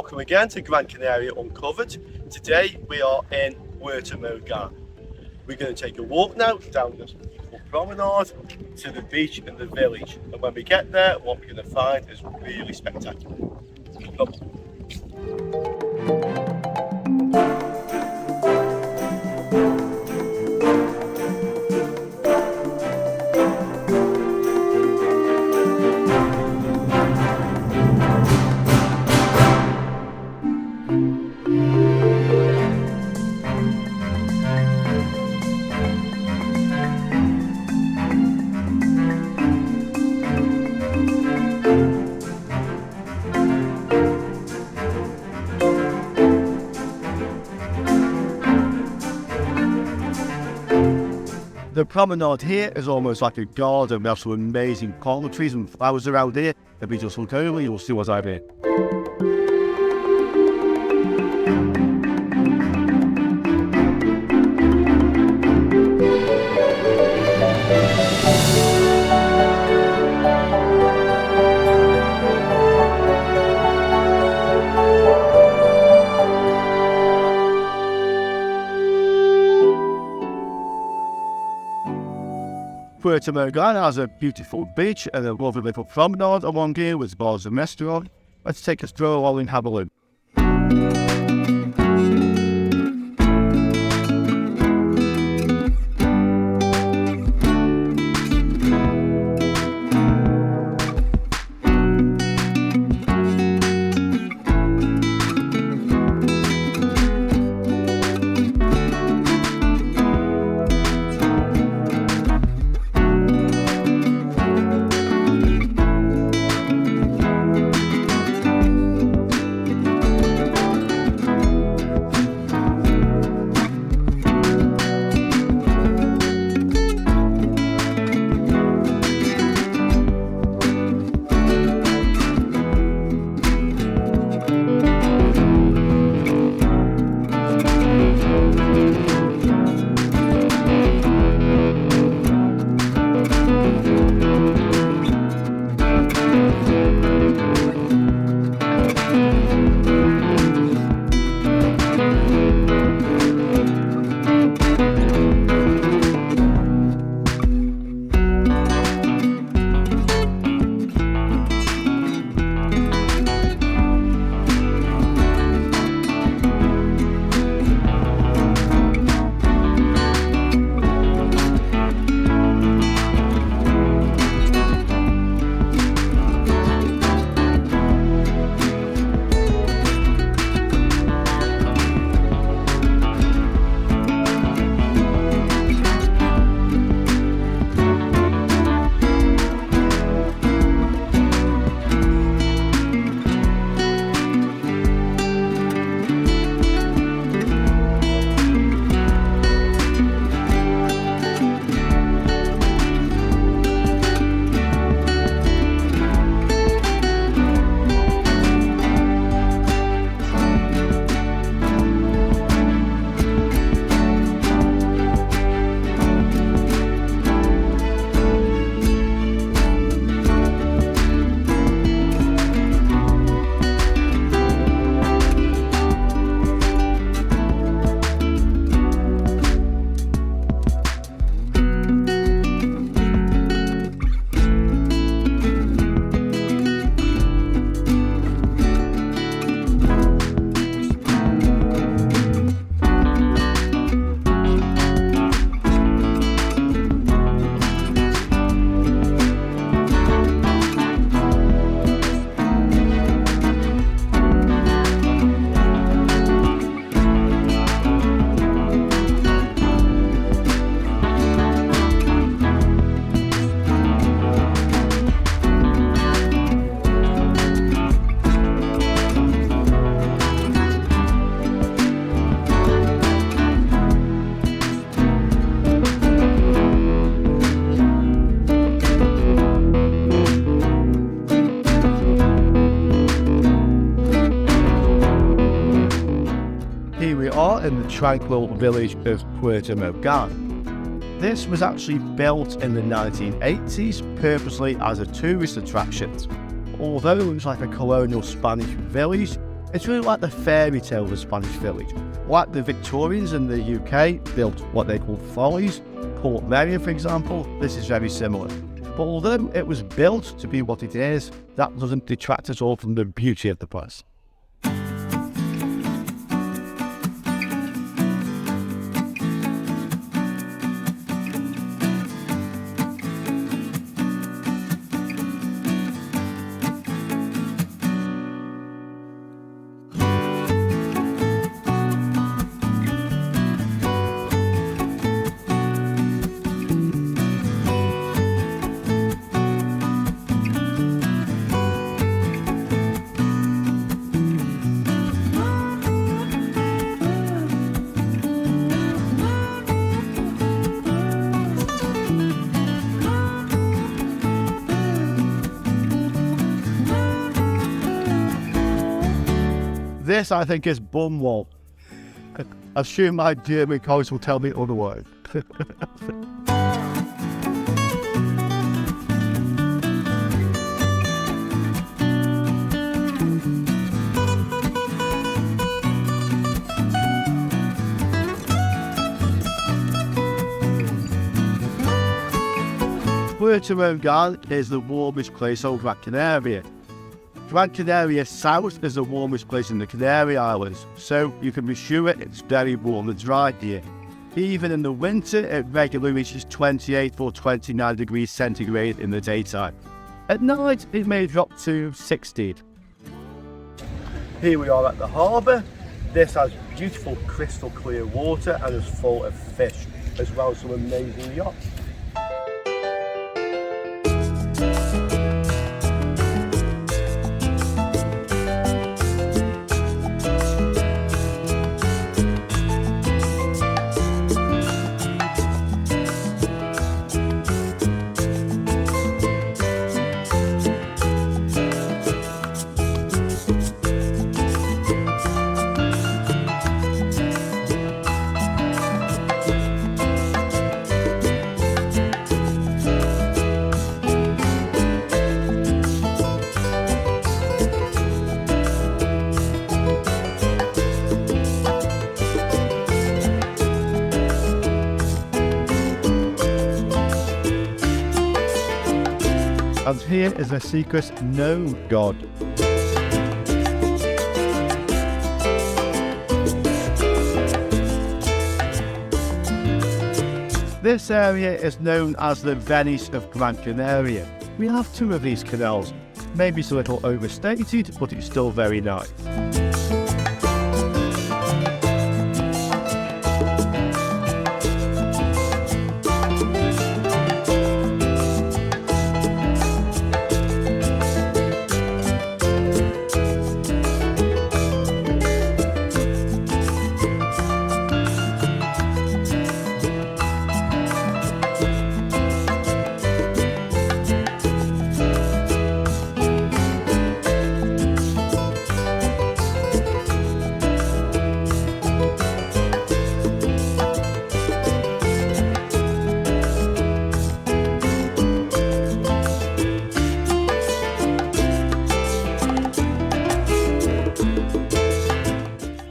Welcome again to Gran Canaria Uncovered. Today we are in Puerto Mogan. We're going to take a walk now down this beautiful promenade to the beach and the village. And when we get there, what we're going to find is really spectacular. Come on. The promenade here is almost like a garden. We have some amazing palm trees and flowers around here. If we just look over, you'll see what's out here. Puerto Mogan has a beautiful beach and a lovely little promenade along here with bars and restaurant. Let's take a stroll along and have a look. In the tranquil village of Puerto Mogan. This was actually built in the 1980s purposely as a tourist attraction. Although it looks like a colonial Spanish village, It's really like the fairy tale of a Spanish village. Like the Victorians in the UK built what they call follies. Port Mary, for example, this is very similar. But although it was built to be what it is, that doesn't detract at all from the beauty of the place. This, I think, is Bumwall. I assume my German colleagues will tell me otherwise. Puerto Mogan is the warmest place on Gran Canaria. Gran Canaria South is the warmest place in the Canary Islands, so you can be sure it's very warm and dry here. Even in the winter, it regularly reaches 28 or 29 degrees centigrade in the daytime. At night, it may drop to 16. Here we are at the harbour. This has beautiful crystal clear water and is full of fish, as well as some amazing yachts. And here is a secret no god. This area is known as the Venice of Gran Canaria. We have two of these canals. Maybe it's a little overstated, but it's still very nice.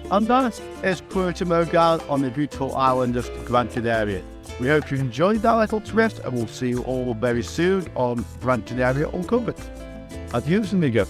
And that is Puerto Mogan on the beautiful island of Gran Canaria. We hope you enjoyed that little trip, and we'll see you all very soon on Gran Canaria Uncovered. Adios, amigo.